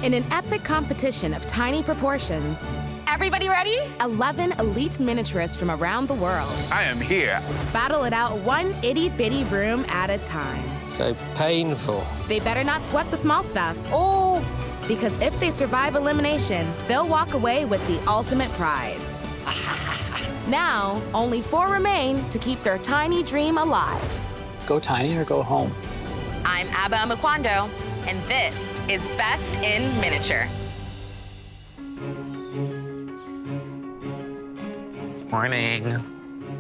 In an epic competition of tiny proportions, everybody ready? 11 elite miniaturists from around the world. I am here. Battle it out one itty-bitty room at a time. So painful. They better not sweat the small stuff. Oh! Because if they survive elimination, they'll walk away with the ultimate prize. Now, only 4 remain to keep their tiny dream alive. Go tiny or go home. I'm Abba Amakwando, and this is Best in Miniature. Morning.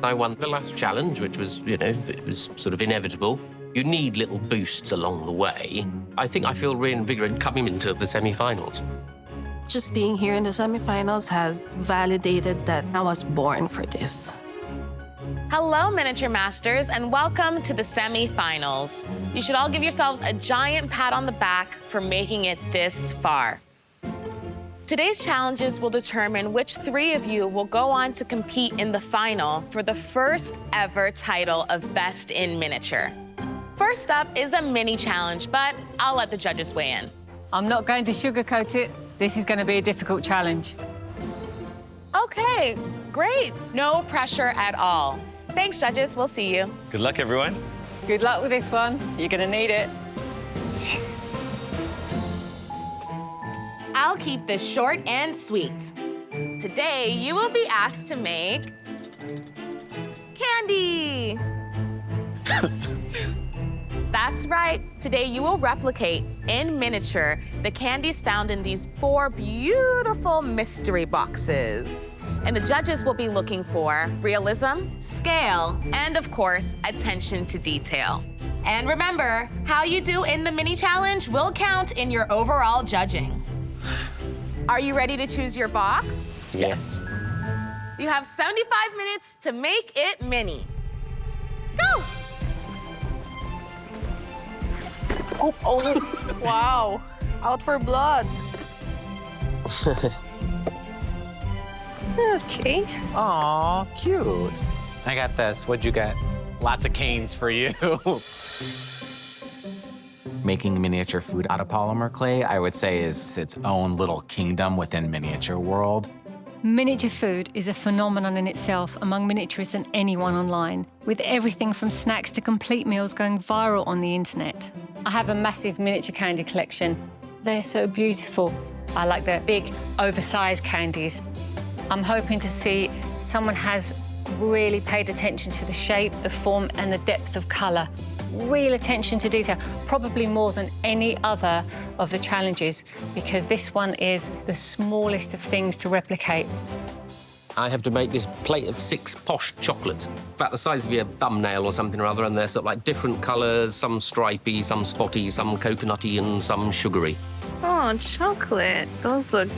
I won the last challenge, which was, it was sort of inevitable. You need little boosts along the way. I think I feel reinvigorated coming into the semi-finals. Just being here in the semifinals has validated that I was born for this. Hello, Miniature Masters, and welcome to the semi-finals. You should all give yourselves a giant pat on the back for making it this far. Today's challenges will determine which 3 of you will go on to compete in the final for the first ever title of Best in Miniature. First up is a mini challenge, but I'll let the judges weigh in. I'm not going to sugarcoat it. This is going to be a difficult challenge. Okay, great. No pressure at all. Thanks, judges. We'll see you. Good luck, everyone. Good luck with this one. You're going to need it. I'll keep this short and sweet. Today, you will be asked to make candy. That's right. Today, you will replicate in miniature the candies found in these 4 beautiful mystery boxes. And the judges will be looking for realism, scale, and of course, attention to detail. And remember, how you do in the mini challenge will count in your overall judging. Are you ready to choose your box? Yes. You have 75 minutes to make it mini. Go! Oh, wow. Out for blood. Okay. Aw, cute. I got this. What'd you get? Lots of canes for you. Making miniature food out of polymer clay, I would say, is its own little kingdom within miniature world. Miniature food is a phenomenon in itself among miniaturists and anyone online, with everything from snacks to complete meals going viral on the internet. I have a massive miniature candy collection. They're so beautiful. I like the big, oversized candies. I'm hoping to see someone has really paid attention to the shape, the form, and the depth of color. Real attention to detail, probably more than any other of the challenges, because this one is the smallest of things to replicate. I have to make this plate of 6 posh chocolates, about the size of your thumbnail or something or other, and they're sort of like different colours, some stripy, some spotty, some coconutty, and some sugary. Oh, chocolate. Those look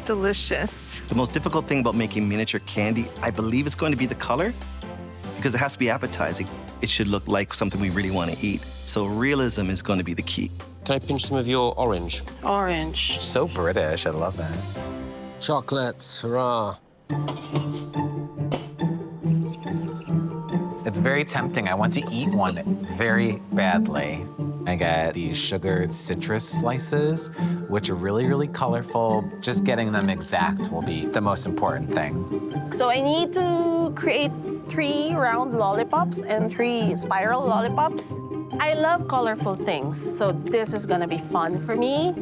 delicious. The most difficult thing about making miniature candy, I believe, is going to be the color, because it has to be appetizing. It should look like something we really want to eat. So realism is going to be the key. Can I pinch some of your orange? Orange. So British, I love that. Chocolates, hurrah. It's very tempting. I want to eat one very badly. I got these sugared citrus slices, which are really, really colorful. Just getting them exact will be the most important thing. So I need to create 3 round lollipops and 3 spiral lollipops. I love colorful things, so this is gonna be fun for me.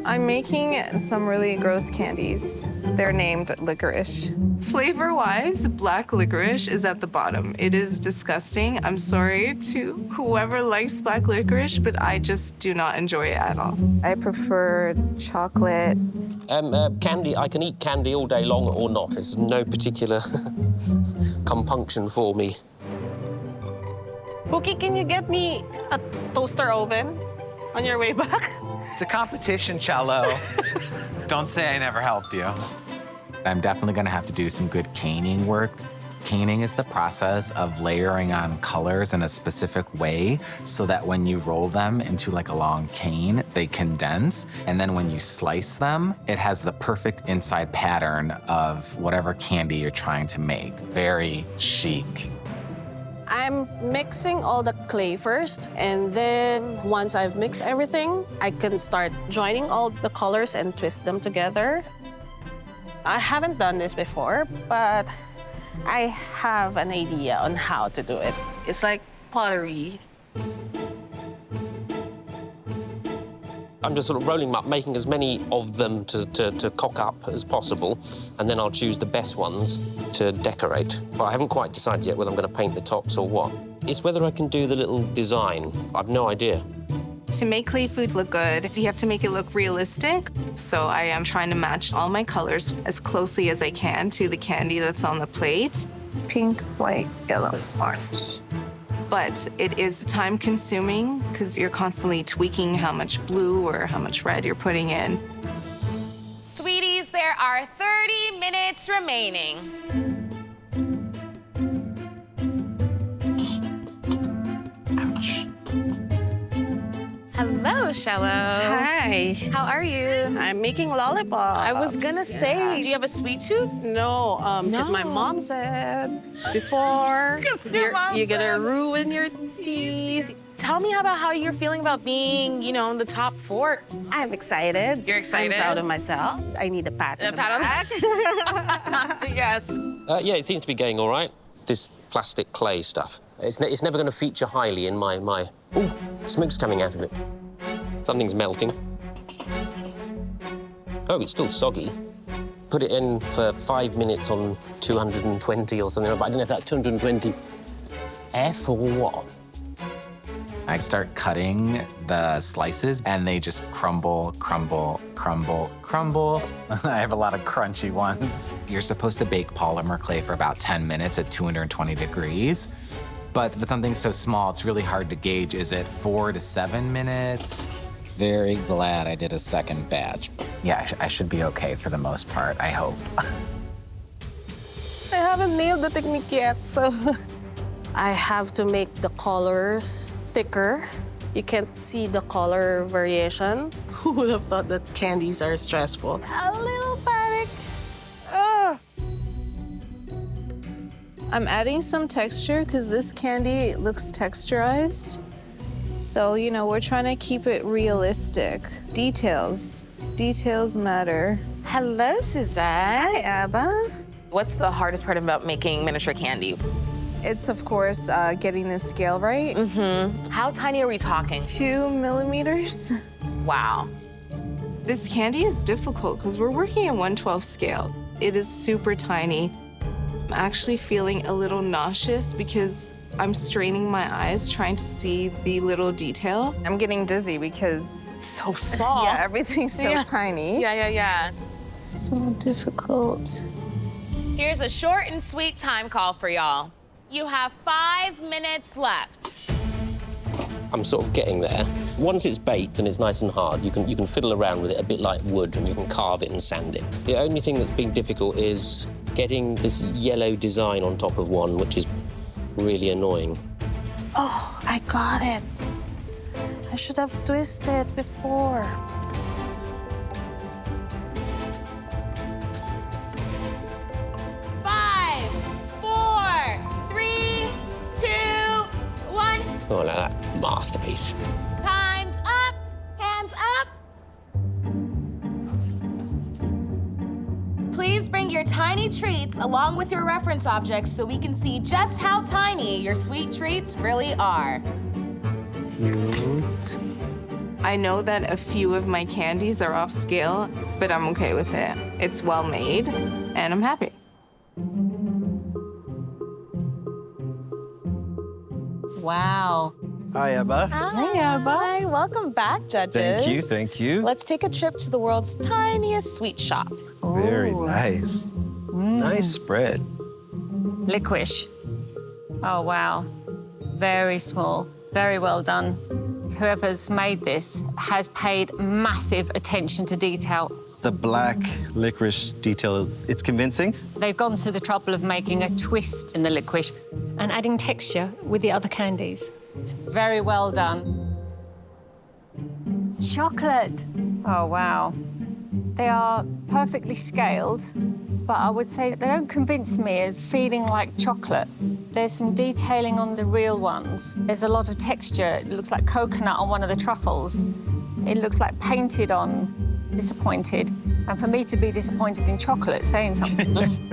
I'm making some really gross candies. They're named licorice. Flavor-wise, black licorice is at the bottom. It is disgusting. I'm sorry to whoever likes black licorice, but I just do not enjoy it at all. I prefer chocolate. Candy, I can eat candy all day long or not. There's no particular compunction for me. Pookie, can you get me a toaster oven on your way back? It's a competition, Cello. Don't say I never helped you. I'm definitely gonna have to do some good caning work. Caning is the process of layering on colors in a specific way so that when you roll them into like a long cane, they condense. And then when you slice them, it has the perfect inside pattern of whatever candy you're trying to make. Very chic. I'm mixing all the clay first, and then once I've mixed everything, I can start joining all the colors and twist them together. I haven't done this before, but I have an idea on how to do it. It's like pottery. I'm just sort of rolling them up, making as many of them to cock up as possible, and then I'll choose the best ones to decorate. But I haven't quite decided yet whether I'm going to paint the tops or what. It's whether I can do the little design. I've no idea. To make clay food look good, you have to make it look realistic. So I am trying to match all my colors as closely as I can to the candy that's on the plate. Pink, white, yellow, orange. But it is time-consuming because you're constantly tweaking how much blue or how much red you're putting in. Sweeties, there are 30 minutes remaining. Ouch. Hello, Shello. Hi. How are you? I'm making lollipops. I was gonna say, do you have a sweet tooth? No, because my No. mom said before, 'Cause your mom you're gonna said. ruin your teeth. Tell me about how you're feeling about being, in the top 4. I'm excited. You're excited? I'm proud of myself. I need a pat on the back. Yes. Yeah, it seems to be going all right. This plastic clay stuff. It's never going to feature highly in my... Ooh, smoke's coming out of it. Something's melting. Oh, it's still soggy. Put it in for 5 minutes on 220 or something, but I don't know if that's 220 F or what. I start cutting the slices and they just crumble, crumble, crumble, crumble. I have a lot of crunchy ones. You're supposed to bake polymer clay for about 10 minutes at 220 degrees. But with something so small, it's really hard to gauge. Is it 4 to 7 minutes? Very glad I did a second batch. Yeah, I should be okay for the most part, I hope. I haven't nailed the technique yet, so I have to make the colors thicker. You can't see the color variation. Who would have thought that candies are stressful? A little panic. I'm adding some texture because this candy looks texturized. So, we're trying to keep it realistic. Details matter. Hello, Suzette. Hi, Abba. What's the hardest part about making miniature candy? It's, of course, getting the scale right. How tiny are we talking? 2 millimeters. Wow. This candy is difficult because we're working at 1/12 scale. It is super tiny. I'm actually feeling a little nauseous because I'm straining my eyes trying to see the little detail. I'm getting dizzy because, So small. yeah, everything's so Yeah. tiny. Yeah. So difficult. Here's a short and sweet time call for y'all. You have 5 minutes left. I'm sort of getting there. Once it's baked and it's nice and hard, you can fiddle around with it a bit like wood, and you can carve it and sand it. The only thing that's been difficult is getting this yellow design on top of one, which is really annoying. Oh, I got it. I should have twisted before. Five, 4, 3, 2, 1. Oh, like that. Masterpiece. Time's up. Hands up. Please bring your tiny treats along with your reference objects so we can see just how tiny your sweet treats really are. Cute. I know that a few of my candies are off scale, but I'm okay with it. It's well made, and I'm happy. Wow. Hi, Abba. Hi, welcome back, judges. Thank you, thank you. Let's take a trip to the world's tiniest sweet shop. Very nice. Nice spread. Licorice. Oh, wow. Very small. Very well done. Whoever's made this has paid massive attention to detail. The black licorice detail, it's convincing. They've gone to the trouble of making a twist in the licorice and adding texture with the other candies. It's very well done. Chocolate. Oh, wow. They are perfectly scaled, but I would say they don't convince me as feeling like chocolate. There's some detailing on the real ones. There's a lot of texture. It looks like coconut on one of the truffles. It looks like painted on. Disappointed. And for me to be disappointed in chocolate, saying something.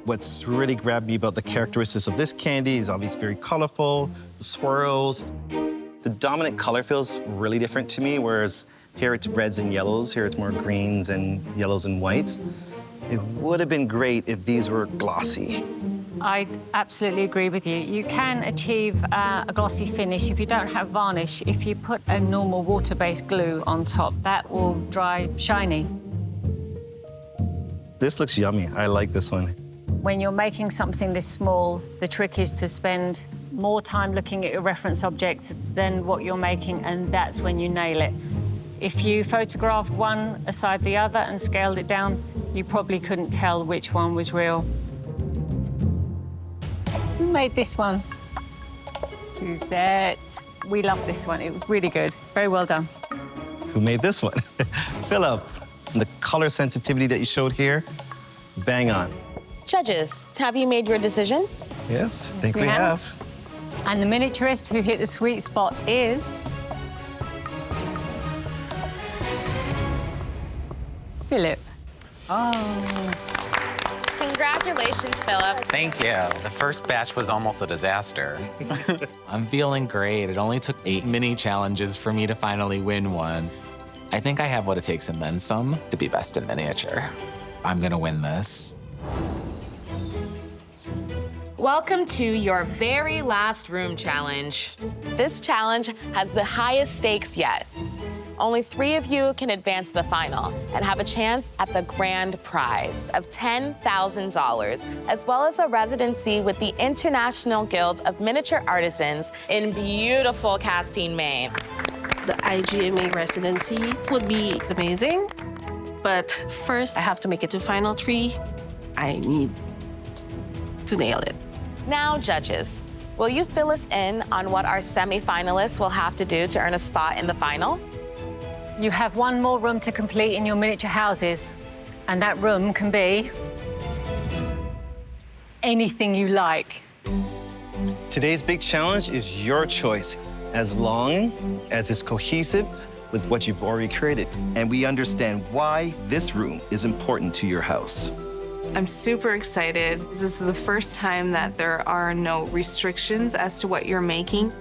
What's really grabbed me about the characteristics of this candy is obviously very colorful, the swirls. The dominant color feels really different to me, whereas here it's reds and yellows, here it's more greens and yellows and whites. It would have been great if these were glossy. I absolutely agree with you. You can achieve a glossy finish if you don't have varnish. If you put a normal water-based glue on top, that will dry shiny. This looks yummy. I like this one. When you're making something this small, the trick is to spend more time looking at your reference object than what you're making, and that's when you nail it. If you photographed one aside the other and scaled it down, you probably couldn't tell which one was real. Who made this one? Suzette. We love this one. It was really good. Very well done. Who made this one? Philip. The color sensitivity that you showed here, bang on. Judges, have you made your decision? Yes, I think we we have. have. And the miniaturist who hit the sweet spot is... Philip. Congratulations, Philip. Thank you. The first batch was almost a disaster. I'm feeling great. It only took 8 mini challenges for me to finally win one. I think I have what it takes and then some to be best in miniature. I'm gonna win this. Welcome to your very last room challenge. This challenge has the highest stakes yet. Only 3 of you can advance to the final and have a chance at the grand prize of $10,000, as well as a residency with the International Guild of Miniature Artisans in beautiful Castine, Maine. The IGMA residency would be amazing, but first I have to make it to final 3. I need to nail it. Now, judges, will you fill us in on what our semi-finalists will have to do to earn a spot in the final? You have one more room to complete in your miniature houses, and that room can be anything you like. Today's big challenge is your choice, as long as it's cohesive with what you've already created. And we understand why this room is important to your house. I'm super excited. This is the first time that there are no restrictions as to what you're making.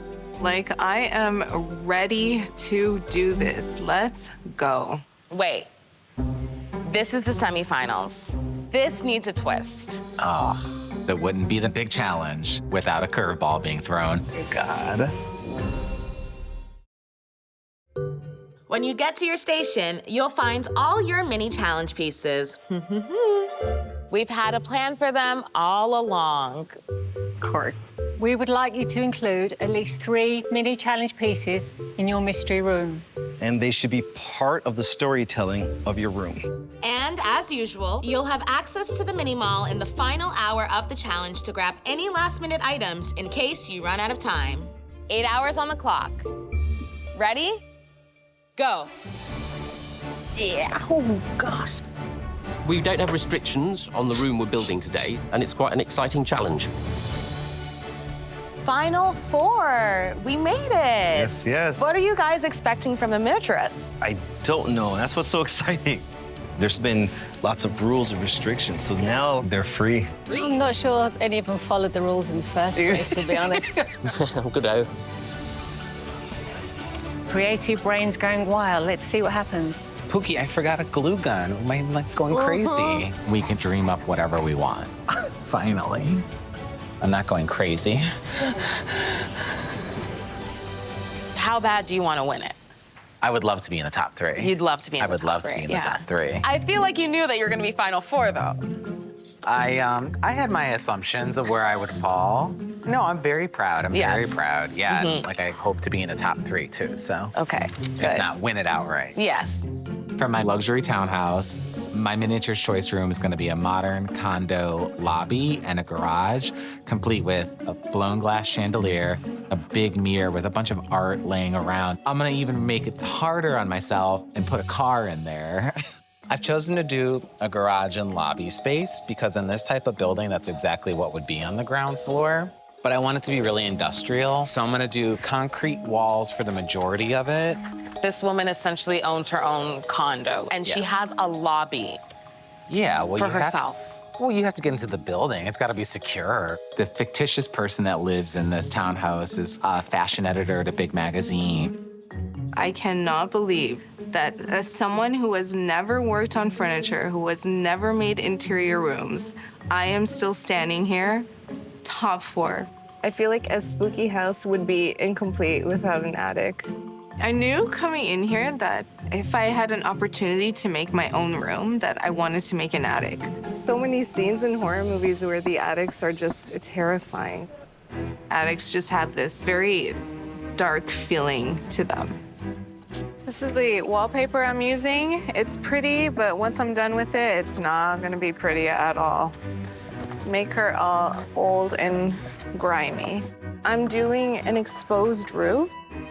Like, I am ready to do this. Let's go. Wait, this is the semifinals. This needs a twist. Oh, that wouldn't be the big challenge without a curveball being thrown. God. When you get to your station, you'll find all your mini challenge pieces. We've had a plan for them all along. Of course. We would like you to include at least 3 mini challenge pieces in your mystery room. And they should be part of the storytelling of your room. And as usual, you'll have access to the mini mall in the final hour of the challenge to grab any last-minute items in case you run out of time. 8 hours on the clock. Ready? Go. Yeah, oh gosh. We don't have restrictions on the room we're building today, and it's quite an exciting challenge. Final 4. We made it. Yes, yes. What are you guys expecting from the miniaturists? I don't know. That's what's so exciting. There's been lots of rules and restrictions, so now they're free. I'm not sure any of them followed the rules in the first place, to be honest. Good-o. Creative brains going wild. Let's see what happens. Pookie, I forgot a glue gun. Am I like going crazy? We can dream up whatever we want. Finally. I'm not going crazy. How bad do you want to win it? I would love to be in the top 3. You'd love to be in I the would top love to 3, be in the yeah. top 3. I feel like you knew that you were going to be final 4, though. I had my assumptions of where I would fall. No, I'm very proud. I'm very Yes. proud. Yeah, like I hope to be in the top 3 too. So Okay, if good. not, win it outright. Yes. For my luxury townhouse, my miniature choice room is going to be a modern condo lobby and a garage, complete with a blown glass chandelier, a big mirror with a bunch of art laying around. I'm going to even make it harder on myself and put a car in there. I've chosen to do a garage and lobby space because in this type of building, that's exactly what would be on the ground floor. But I want it to be really industrial, so I'm gonna do concrete walls for the majority of it. This woman essentially owns her own condo, and she has a lobby Yeah, well, for you have- herself. Well, you have to get into the building. It's got to be secure. The fictitious person that lives in this townhouse is a fashion editor at a big magazine. I cannot believe that as someone who has never worked on furniture, who has never made interior rooms, I am still standing here, top 4. I feel like a spooky house would be incomplete without an attic. I knew coming in here that if I had an opportunity to make my own room, that I wanted to make an attic. So many scenes in horror movies where the attics are just terrifying. Attics just have this very dark feeling to them. This is the wallpaper I'm using. It's pretty, but once I'm done with it, it's not gonna be pretty at all. Make her all old and grimy. I'm doing an exposed roof.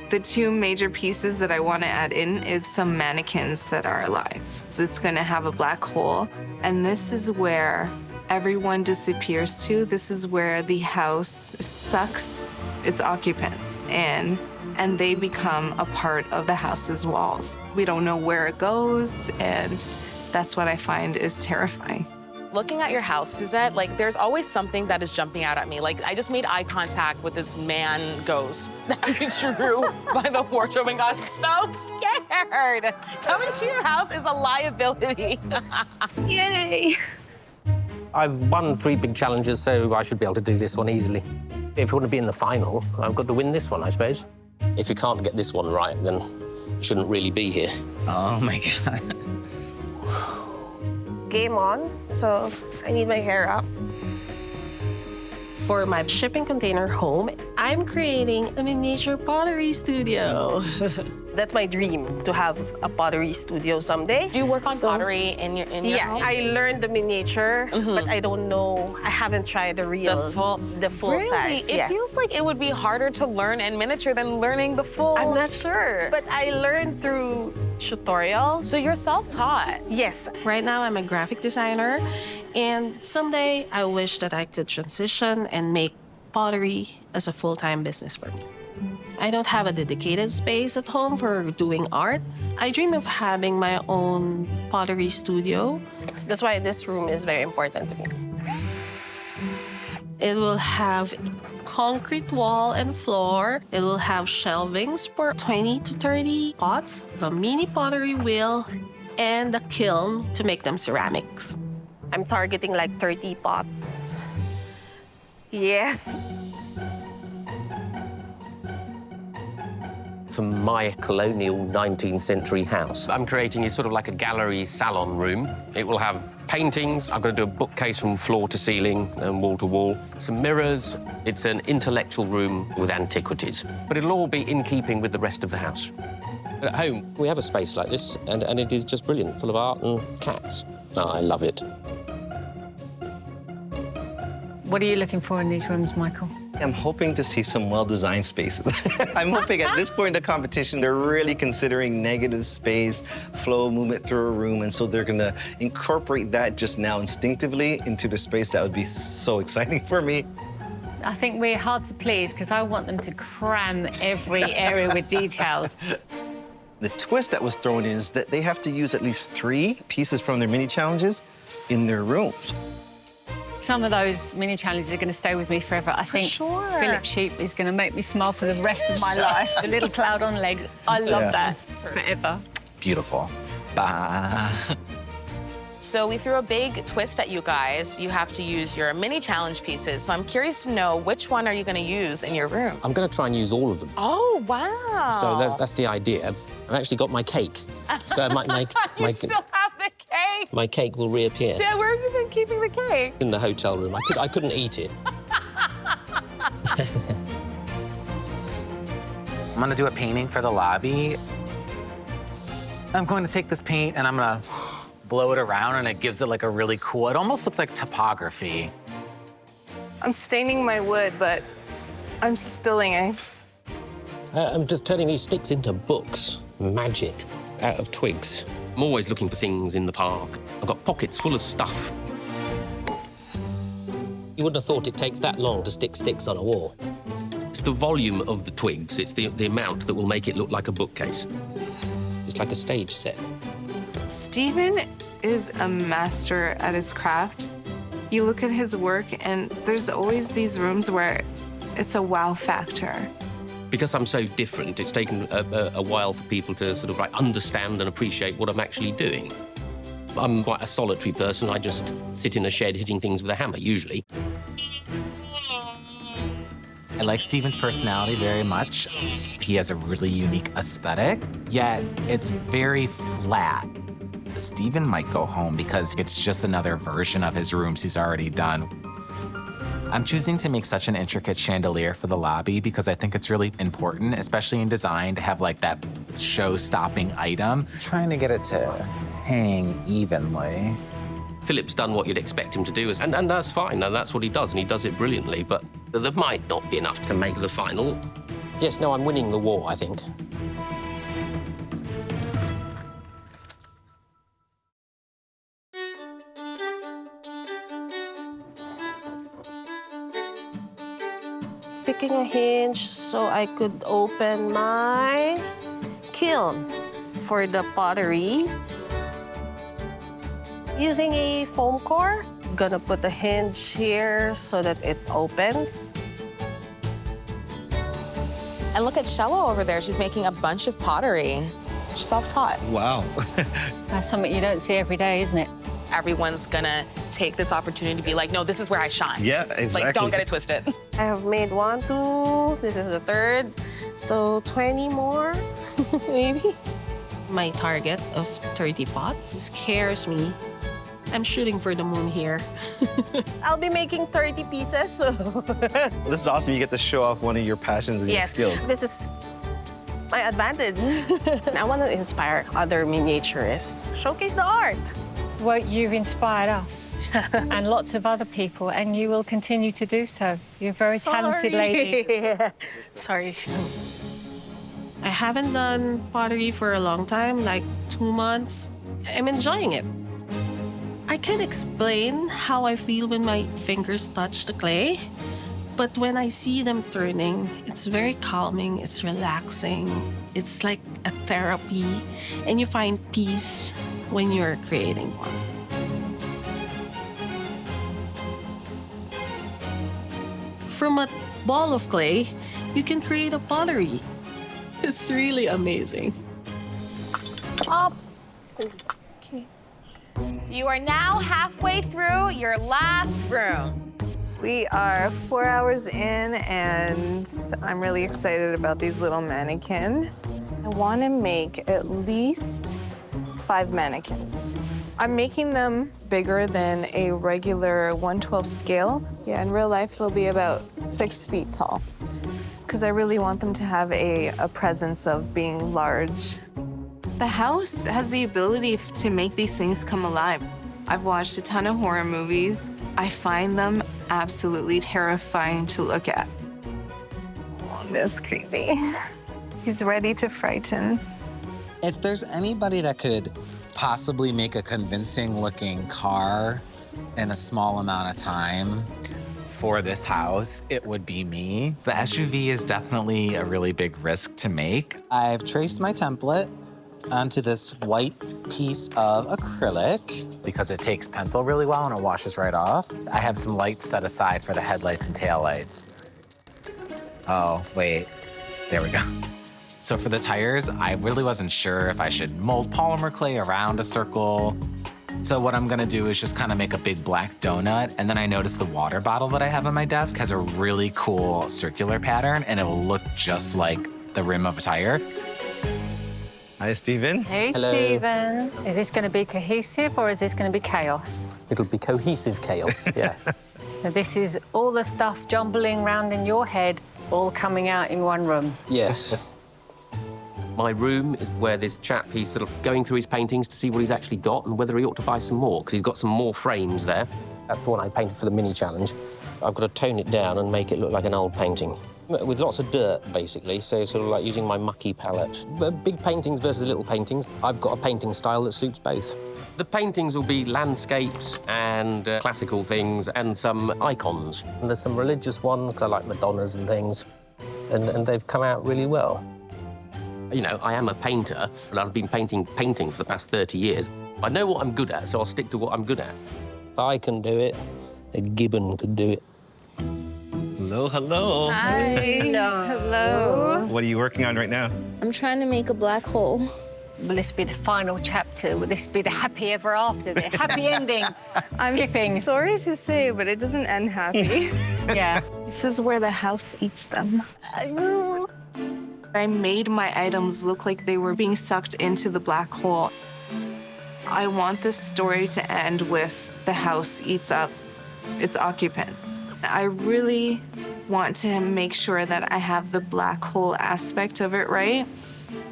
The 2 major pieces that I want to add in is some mannequins that are alive. So it's going to have a black hole, and this is where everyone disappears to. This is where the house sucks its occupants in, and they become a part of the house's walls. We don't know where it goes, and that's what I find is terrifying. Looking at your house, Suzette, like there's always something that is jumping out at me. Like I just made eye contact with this man ghost that we drew by the wardrobe and got so scared. Coming to your house is a liability. Yay! I've won 3 big challenges, so I should be able to do this one easily. If you want to be in the final, I've got to win this one, I suppose. If you can't get this one right, then you shouldn't really be here. Oh my God. Game on, so I need my hair up. For my shipping container home, I'm creating a miniature pottery studio. That's my dream, to have a pottery studio someday. Do you work on pottery in your Yeah, house? I learned the miniature, but I don't know, I haven't tried the real, the full really? size. It Yes. feels like it would be harder to learn in miniature than learning the full. I'm not sure, but I learned through tutorials. So you're self-taught. Yes, right now I'm a graphic designer, and someday I wish that I could transition and make pottery as a full-time business for me. I don't have a dedicated space at home for doing art. I dream of having my own pottery studio. That's why this room is very important to me. It will have concrete wall and floor. It will have shelvings for 20 to 30 pots, a mini pottery wheel, and a kiln to make them ceramics. I'm targeting like 30 pots. Yes. For my colonial 19th century house, I'm creating sort of like a gallery salon room. It will have paintings. I'm going to do a bookcase from floor to ceiling and wall to wall. Some mirrors. It's an intellectual room with antiquities. But it'll all be in keeping with the rest of the house. At home, we have a space like this, and it is just brilliant, full of art and cats. Oh, I love it. What are you looking for in these rooms, Michael? I'm hoping to see some well-designed spaces. I'm hoping at this point in the competition, they're really considering negative space, flow, movement through a room, and so they're gonna incorporate that just now instinctively into the space. That would be so exciting for me. I think we're hard to please because I want them to cram every area with details. The twist that was thrown in is that they have to use at least 3 pieces from their mini challenges in their rooms. Some of those mini challenges are going to stay with me forever. I think Philip Sheep is going to make me smile for the rest of my life. The little cloud on legs. I love that forever. Beautiful. Bah. So we threw a big twist at you guys. You have to use your mini challenge pieces. So I'm curious to know, which one are you going to use in your room? I'm going to try and use all of them. Oh, wow. So that's the idea. I've actually got my cake. So my You still have the cake? my cake will reappear Yeah, where have you been keeping the cake? in the hotel room. I couldn't eat it. I'm gonna do a painting for the lobby. I'm going to take this paint and I'm gonna blow it around and it gives it like a really cool, it almost looks like topography. I'm staining my wood, but I'm spilling it. I'm just turning these sticks into books. Magic out of twigs. I'm always looking for things in the park. I've got pockets full of stuff. You wouldn't have thought it takes that long to stick sticks on a wall. It's the volume of the twigs, it's the amount that will make it look like a bookcase. It's like a stage set. Stephen is a master at his craft. You look at his work, and there's always these rooms where it's a wow factor. Because I'm so different, it's taken a while for people to sort of like understand and appreciate what I'm actually doing. I'm quite a solitary person. I just sit in a shed hitting things with a hammer, usually. I like Stephen's personality very much. He has a really unique aesthetic, yet it's very flat. Stephen might go home because it's just another version of his rooms he's already done. I'm choosing to make such an intricate chandelier for the lobby because I think it's really important, especially in design, to have like that show-stopping item. Trying to get it to hang evenly. Philip's done what you'd expect him to do, and that's fine, and that's what he does, and he does it brilliantly, but there might not be enough to make the final. Yes, no, I'm winning the war, I think. Picking a hinge so I could open my kiln for the pottery. Using a foam core, gonna put a hinge here so that it opens. And look at Shello over there. She's making a bunch of pottery. She's self-taught. Wow. That's something you don't see every day, isn't it? Everyone's gonna take this opportunity to be like, no, this is where I shine. Yeah, exactly. Like, don't get it twisted. I have made 1, 2, this is the third, so 20 more, maybe. My target of 30 pots scares me. I'm shooting for the moon here. I'll be making 30 pieces, so... This is awesome. You get to show off one of your passions and your skills. This is my advantage. I want to inspire other miniaturists. Showcase the art. Well, you've inspired us and lots of other people, and you will continue to do so. You're a very talented lady. Sorry. I haven't done pottery for a long time, like 2 months. I'm enjoying it. I can't explain how I feel when my fingers touch the clay, but when I see them turning, it's very calming, it's relaxing. It's like a therapy, and you find peace when you're creating one. From a ball of clay, you can create a pottery. It's really amazing. Up. Okay. You are now halfway through your last room. We are 4 hours in, and I'm really excited about these little mannequins. I want to make at least 5 mannequins. I'm making them bigger than a regular 1/12 scale. Yeah, in real life, they'll be about 6 feet tall, because I really want them to have a presence of being large. The house has the ability to make these things come alive. I've watched a ton of horror movies. I find them absolutely terrifying to look at. Oh, that's creepy. He's ready to frighten. If there's anybody that could possibly make a convincing-looking car in a small amount of time For this house, it would be me. The SUV is definitely a really big risk to make. I've traced my template onto this white piece of acrylic. Because it takes pencil really well and it washes right off. I have some lights set aside for the headlights and taillights. Oh, wait, there we go. So for the tires, I really wasn't sure if I should mold polymer clay around a circle. So what I'm gonna do is just kind of make a big black donut, and then I noticed the water bottle that I have on my desk has a really cool circular pattern, and it will look just like the rim of a tire. Hi, Stephen. Hey, Hello. Stephen. Is this going to be cohesive or is this going to be chaos? It'll be cohesive chaos, yeah. Now, this is all the stuff jumbling around in your head, all coming out in one room. Yes. My room is where this chap, he's sort of going through his paintings to see what he's actually got and whether he ought to buy some more, because he's got some more frames there. That's the one I painted for the mini challenge. I've got to tone it down and make it look like an old painting. with lots of dirt, basically, so sort of like using my mucky palette. But big paintings versus little paintings, I've got a painting style that suits both. The paintings will be landscapes and classical things and some icons. And there's some religious ones, 'cause I like Madonnas and things, and they've come out really well. You know, I am a painter, and I've been painting for the past 30 years. I know what I'm good at, so I'll stick to what I'm good at. If I can do it, a gibbon could do it. Hello, hello. Hi. Hello. What are you working on right now? I'm trying to make a black hole. Will this be the final chapter? Will this be the happy ever after, the happy ending? I'm Skipping. sorry to say, but it doesn't end happy. Yeah. This is where the house eats them. I made my items look like they were being sucked into the black hole. I want this story to end with the house eats up its occupants. I really want to make sure that I have the black hole aspect of it right.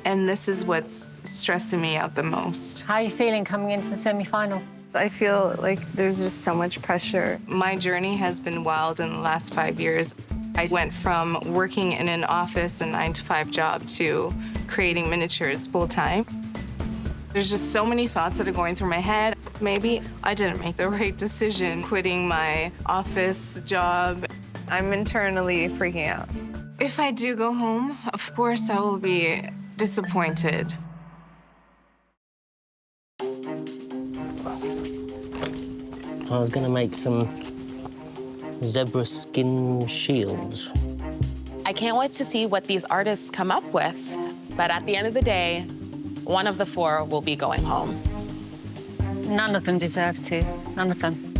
And this is what's stressing me out the most. How are you feeling coming into the semi-final? I feel like there's just so much pressure. My journey has been wild in the last 5 years. I went from working in an office, a 9-to-5 job, to creating miniatures full-time. There's just so many thoughts that are going through my head. Maybe I didn't make the right decision quitting my office job. I'm internally freaking out. If I do go home, of course I will be disappointed. I was going to make some zebra skin shields. I can't wait to see what these artists come up with. But at the end of the day, one of the four will be going home. None of them deserve to. None of them.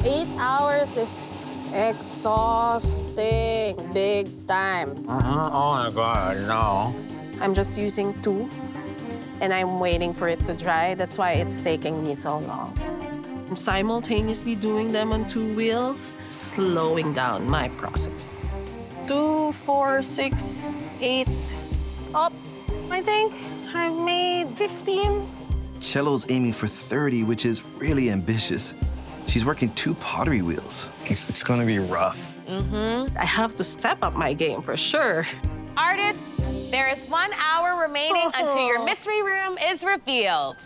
8 hours is exhausting, big time. Oh my God, no. I'm just using 2, and I'm waiting for it to dry. That's why it's taking me so long. I'm simultaneously doing them on 2 wheels, slowing down my process. 2, 4, 6, 8. Up, I think I've made 15. Cello's aiming for 30, which is really ambitious. She's working 2 pottery wheels. It's gonna be rough. I have to step up my game for sure. Artists, there is 1 hour remaining until your mystery room is revealed.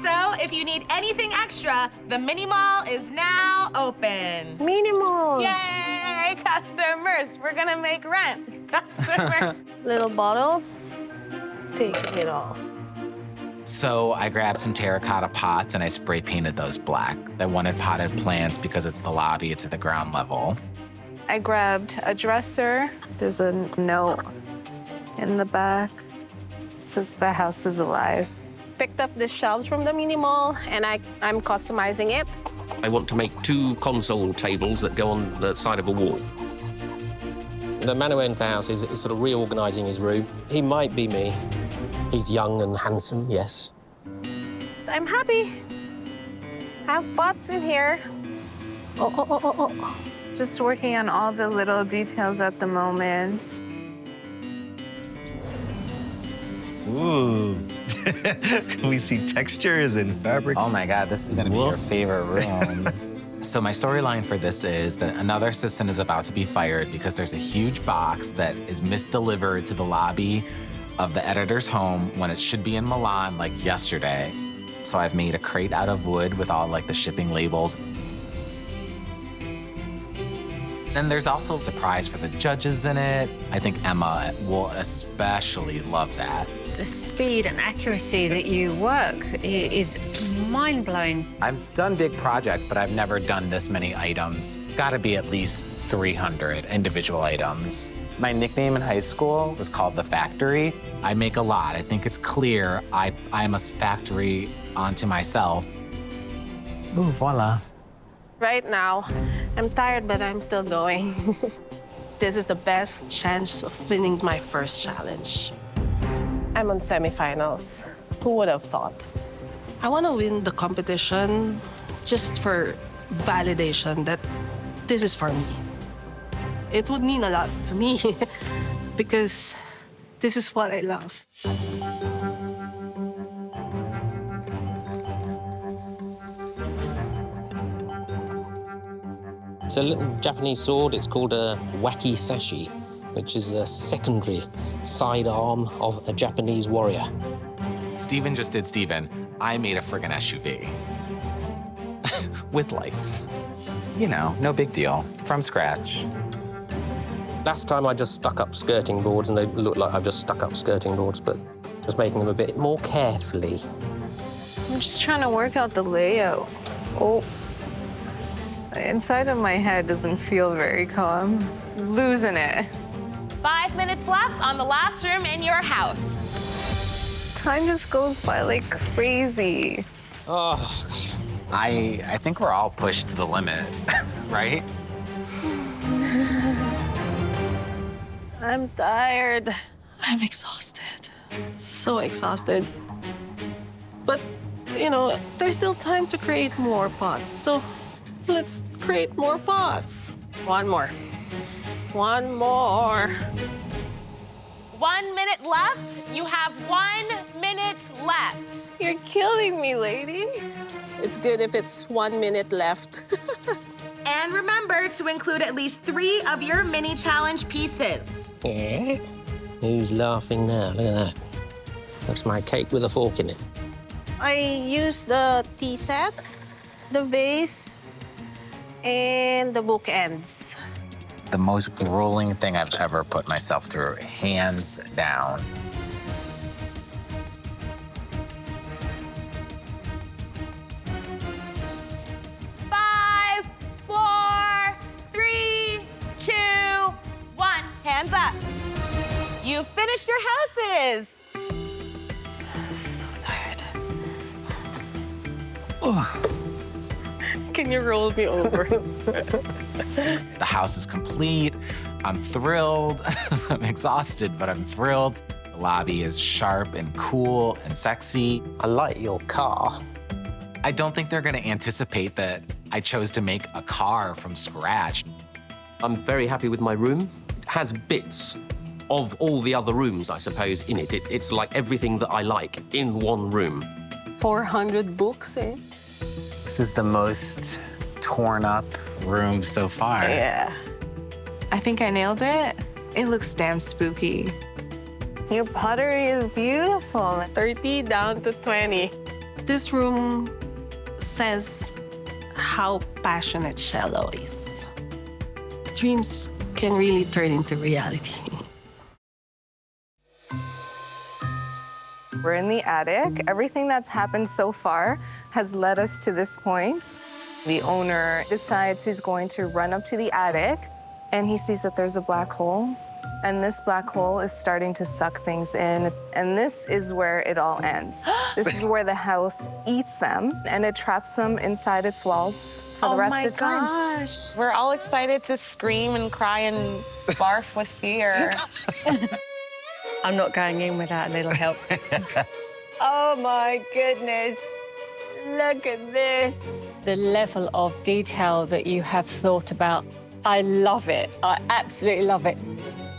So if you need anything extra, the mini mall is now open. Minimal. Yay, customers. We're gonna make rent. Customers. Little bottles, taking it all. So I grabbed some terracotta pots and I spray painted those black. I wanted potted plants because it's the lobby, it's at the ground level. I grabbed a dresser. There's a note in the back. It says the house is alive. Picked up the shelves from the mini mall, and I'm customizing it. I want to make 2 console tables that go on the side of a wall. The man who owns the house is sort of reorganizing his room. He might be me. He's young and handsome, yes. I'm happy. I have pots in here. Oh. Just working on all the little details at the moment. Ooh. We see textures and fabrics. Oh my God, this is gonna be your favorite room. So my storyline for this is that another assistant is about to be fired because there's a huge box that is misdelivered to the lobby of the editor's home when it should be in Milan like yesterday. So I've made a crate out of wood with all like the shipping labels. Then there's also a surprise for the judges in it. I think Emma will especially love that. The speed and accuracy that you work is mind-blowing. I've done big projects, but I've never done this many items. Gotta be at least 300 individual items. My nickname in high school was called The Factory. I make a lot. I think it's clear I'm a factory onto myself. Ooh, voila. Right now, I'm tired, but I'm still going. This is the best chance of winning my first challenge. I'm on semifinals. Who would have thought? I want to win the competition just for validation that this is for me. It would mean a lot to me because this is what I love. It's a little Japanese sword. It's called a wakizashi, which is a secondary sidearm of a Japanese warrior. Steven just did Steven. I made a friggin' SUV. With lights. You know, no big deal. From scratch. Last time I just stuck up skirting boards, and they look like I've just stuck up skirting boards, but just making them a bit more carefully. I'm just trying to work out the layout. Oh. The inside of my head doesn't feel very calm. Losing it. 5 minutes left on the last room in your house. Time just goes by like crazy. Oh, I think we're all pushed to the limit, right? I'm tired. I'm exhausted. So exhausted. But, you know, there's still time to create more pots. So let's create more pots. One more. One more. 1 minute left. You have 1 minute left. You're killing me, lady. It's good if it's 1 minute left. And remember to include at least 3 of your mini challenge pieces. yeah. Who's laughing now? Look at that. That's my cake with a fork in it. I use the tea set, the vase, and the bookends. The most grueling thing I've ever put myself through, hands down. Five, 4, 3, 2, 1. Hands up. You finished your houses. So tired. Can you roll me over? The house is complete. I'm thrilled. I'm exhausted, but I'm thrilled. The lobby is sharp and cool and sexy. I like your car. I don't think they're gonna anticipate that I chose to make a car from scratch. I'm very happy with my room. It has bits of all the other rooms, I suppose, in it. It's like everything that I like in one room. 400 books, eh? This is the most torn up room so far. Yeah. I think I nailed it. It looks damn spooky. Your pottery is beautiful. 30 down to 20. This room says how passionate Shello is. Dreams can really turn into reality. We're in the attic. Everything that's happened so far has led us to this point. The owner decides he's going to run up to the attic, and he sees that there's a black hole. And this black hole is starting to suck things in. And this is where it all ends. This is where the house eats them, and it traps them inside its walls for the rest of time. Oh my gosh. We're all excited to scream and cry and barf with fear. I'm not going in without a little help. Oh my goodness. Look at this. The level of detail that you have thought about, I love it. I absolutely love it.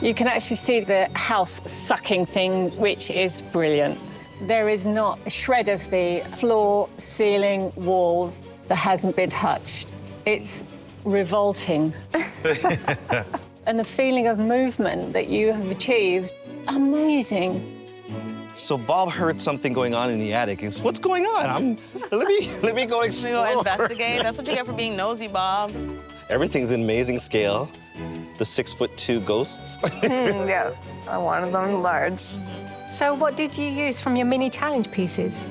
You can actually see the house sucking things, which is brilliant. There is not a shred of the floor, ceiling, walls that hasn't been touched. It's revolting. And the feeling of movement that you have achieved, amazing. So Bob heard something going on in the attic. He said, "What's going on? Let me go explore." We go investigate. That's what you get for being nosy, Bob. Everything's in amazing scale. The 6'2" ghosts. Yeah, I wanted them large. So what did you use from your mini challenge pieces?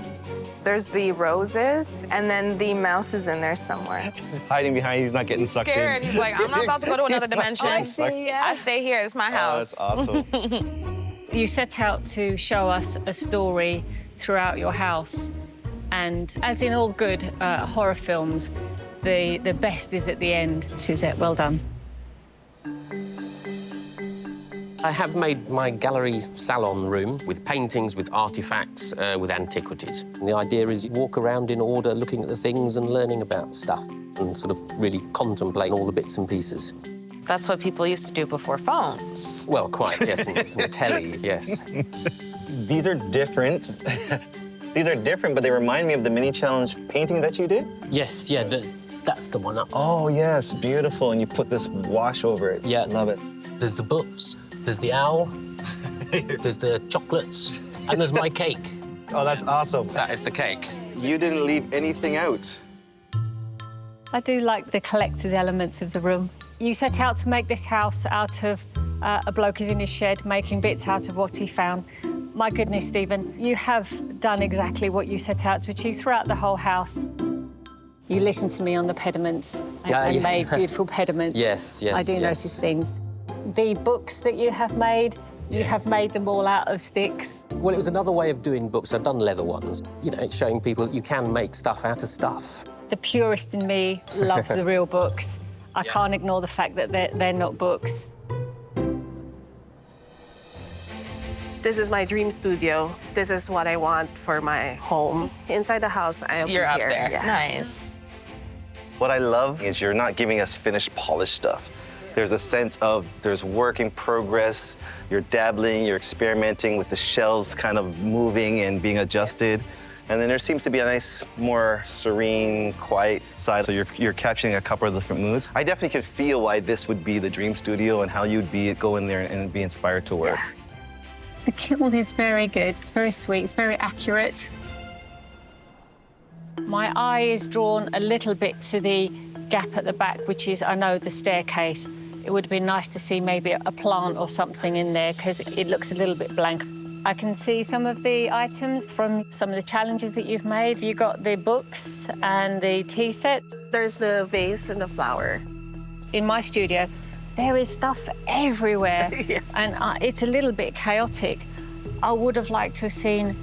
There's the roses, and then the mouse is in there somewhere. Hiding behind, he's not getting sucked Scared. in. He's like, I'm not about to go to another dimension. I see, yeah. I stay here. It's my house. Oh, that's awesome. You set out to show us a story throughout your house. And as in all good horror films, the best is at the end. Suzette, well done. I have made my gallery salon room with paintings, with artifacts, with antiquities. And the idea is you walk around in order, looking at the things and learning about stuff, and sort of really contemplate all the bits and pieces. That's what people used to do before phones. Well, quite, yes, and the telly, yes. These are different. These are different, but they remind me of the mini challenge painting that you did. Yes, yeah, That's the one up. Oh, yes, beautiful. And you put this wash over it. Yeah. Love it. There's the books, there's the owl, there's the chocolates, and there's my cake. Oh, that's awesome. That is the cake. You didn't leave anything out. I do like the collector's elements of the room. You set out to make this house out of a bloke who's in his shed making bits out of what he found. My goodness, Stephen, you have done exactly what you set out to achieve throughout the whole house. You listened to me on the pediments and made beautiful pediments. Yes, yes, I do notice things. The books that you have made, you have made them all out of sticks. Well, it was another way of doing books. I've done leather ones. You know, it's showing people that you can make stuff out of stuff. The purist in me loves the real books. I can't ignore the fact that they're not books. This is my dream studio. This is what I want for my home. Inside the house, I'll be here. You're up there. Yeah. Nice. What I love is you're not giving us finished, polished stuff. There's a sense of there's work in progress. You're dabbling, you're experimenting with the shells kind of moving and being adjusted. And then there seems to be a nice, more serene, quiet side. So you're capturing a couple of different moods. I definitely can feel why this would be the dream studio and how you'd go in there and be inspired to work. The kiln is very good. It's very sweet. It's very accurate. My eye is drawn a little bit to the gap at the back, which is, I know, the staircase. It would have been nice to see maybe a plant or something in there because it looks a little bit blank. I can see some of the items from some of the challenges that you've made. You got the books and the tea set. There's the vase and the flower. In my studio, there is stuff everywhere, and it's a little bit chaotic. I would have liked to have seen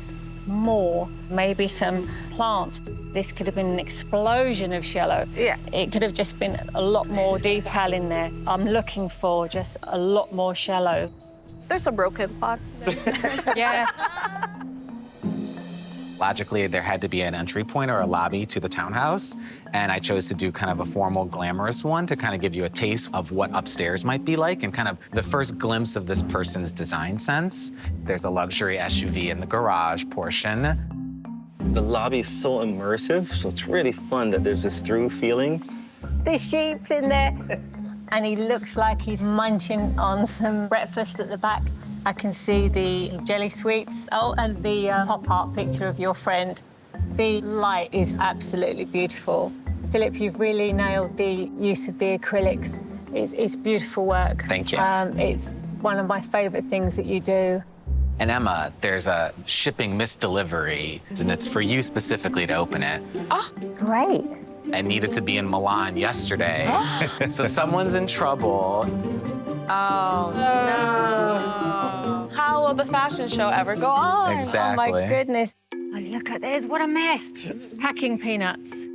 more, maybe some plants. This could have been an explosion of cello. Yeah. It could have just been a lot more detail in there. I'm looking for just a lot more cello. There's a broken pot. Yeah. Logically, there had to be an entry point or a lobby to the townhouse, and I chose to do kind of a formal, glamorous one to kind of give you a taste of what upstairs might be like and kind of the first glimpse of this person's design sense. There's a luxury SUV in the garage portion. The lobby is so immersive, so it's really fun that there's this through feeling. The sheep's in there, and he looks like he's munching on some breakfast at the back. I can see the jelly sweets. Oh, and the pop art picture of your friend. The light is absolutely beautiful. Philip, you've really nailed the use of the acrylics. It's beautiful work. Thank you. It's one of my favorite things that you do. And Emma, there's a shipping misdelivery, and it's for you specifically to open it. Oh, great. I needed to be in Milan yesterday. So someone's in trouble. Oh, no. How will the fashion show ever go on? Exactly. Oh, my goodness. Oh, look at this. What a mess. Packing peanuts.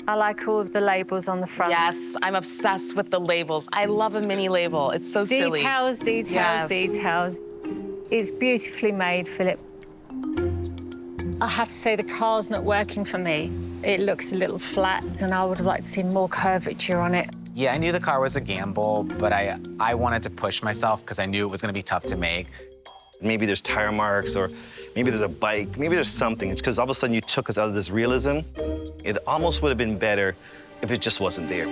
I like all of the labels on the front. Yes, I'm obsessed with the labels. I love a mini label. It's so silly. Details, details, Yes. details. It's beautifully made, Philip. I have to say the car's not working for me. It looks a little flat, and I would have liked to see more curvature on it. Yeah, I knew the car was a gamble, but I wanted to push myself because I knew it was going to be tough to make. Maybe there's tire marks, or maybe there's a bike, maybe there's something. It's because all of a sudden you took us out of this realism. It almost would have been better if it just wasn't there.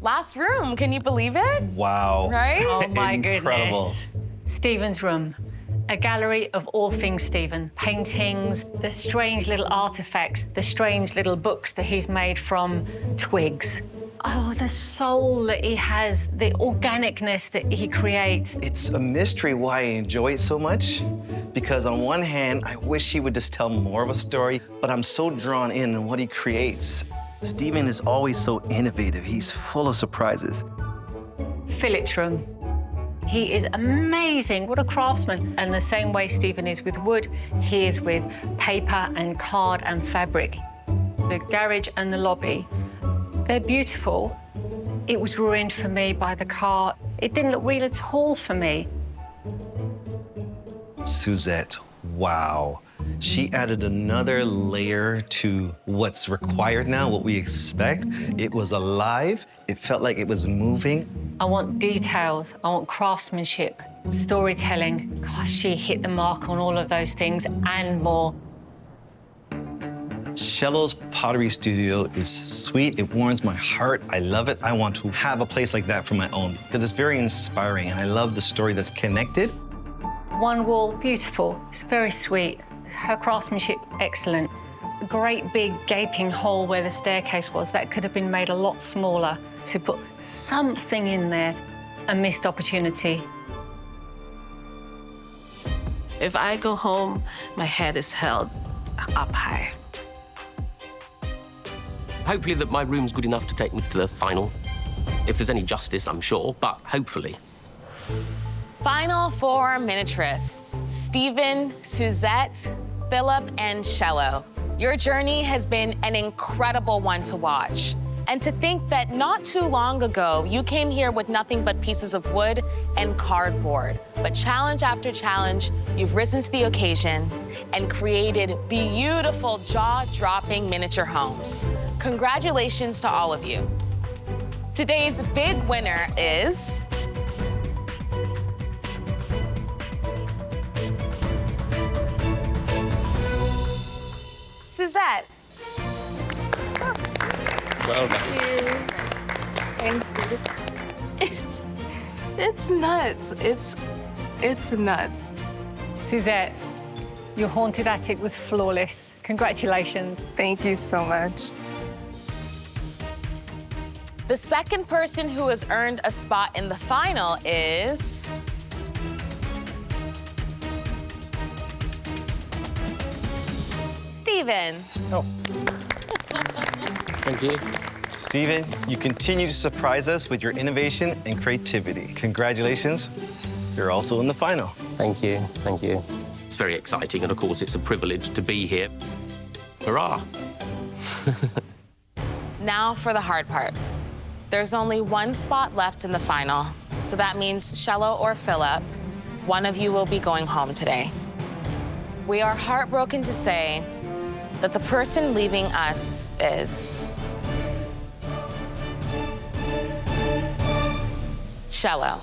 Last room, can you believe it? Wow. Right? Oh, my Incredible. goodness. Stephen's room. A gallery of all things Stephen. Paintings, the strange little artifacts, the strange little books that he's made from twigs. Oh, the soul that he has, the organicness that he creates. It's a mystery why I enjoy it so much, because on one hand, I wish he would just tell more of a story, but I'm so drawn in what he creates. Stephen is always so innovative. He's full of surprises. Philip's room. He is amazing. What a craftsman. And the same way Stephen is with wood, he is with paper and card and fabric. The garage and the lobby, they're beautiful. It was ruined for me by the car. It didn't look real at all for me. Suzette, wow. She added another layer to what's required now, what we expect. It was alive. It felt like it was moving. I want details. I want craftsmanship, storytelling. Gosh, she hit the mark on all of those things and more. Shello's Pottery Studio is sweet. It warms my heart. I love it. I want to have a place like that for my own because it's very inspiring and I love the story that's connected. One wall, beautiful. It's very sweet. Her craftsmanship, excellent. A great big gaping hole where the staircase was, that could have been made a lot smaller to put something in there. A missed opportunity. If I go home, my head is held up high. Hopefully that my room's good enough to take me to the final. If there's any justice, I'm sure, but hopefully. Final four miniaturists, Stephen, Suzette, Philip, and Shello. Your journey has been an incredible one to watch. And to think that not too long ago, you came here with nothing but pieces of wood and cardboard. But challenge after challenge, you've risen to the occasion and created beautiful, jaw-dropping miniature homes. Congratulations to all of you. Today's big winner is... Suzette. Well done. Thank you. It's nuts. It's nuts. Suzette, your haunted attic was flawless. Congratulations. Thank you so much. The second person who has earned a spot in the final is... Stephen. Oh. Thank you. Stephen, you continue to surprise us with your innovation and creativity. Congratulations. You're also in the final. Thank you. Thank you. It's very exciting, and of course, it's a privilege to be here. Hurrah! Now for the hard part. There's only one spot left in the final, so that means Shello or Philip, one of you will be going home today. We are heartbroken to say that the person leaving us is... Shello.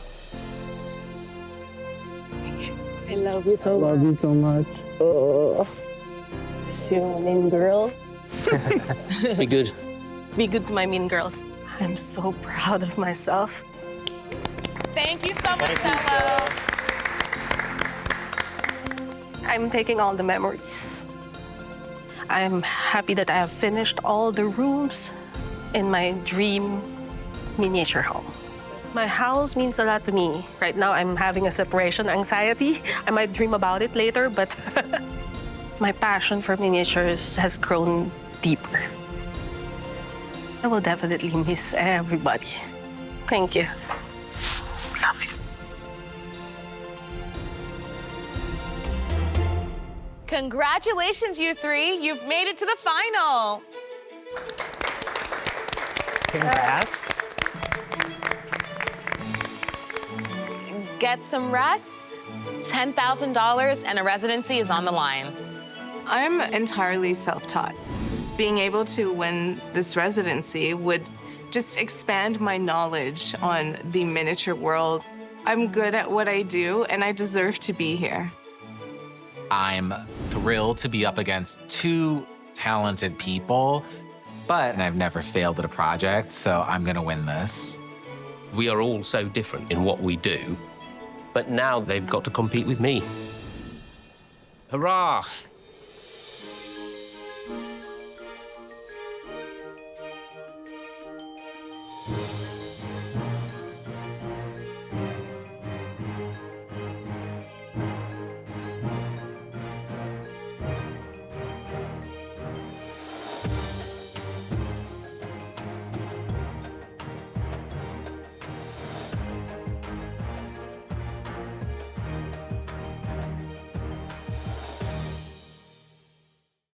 I love you so much. Love you so much. Oh, you're a mean girl. Be good. Be good to my mean girls. I'm so proud of myself. Thank you so much, Shello. I'm taking all the memories. I'm happy that I have finished all the rooms in my dream miniature home. My house means a lot to me. Right now, I'm having a separation anxiety. I might dream about it later, but my passion for miniatures has grown deeper. I will definitely miss everybody. Thank you. Love you. Congratulations, you three. You've made it to the final. Congrats. Get some rest. $10,000 and a residency is on the line. I'm entirely self-taught. Being able to win this residency would just expand my knowledge on the miniature world. I'm good at what I do, and I deserve to be here. I'm thrilled to be up against two talented people, but I've never failed at a project, so I'm gonna win this. We are all so different in what we do, but now they've got to compete with me. Hurrah!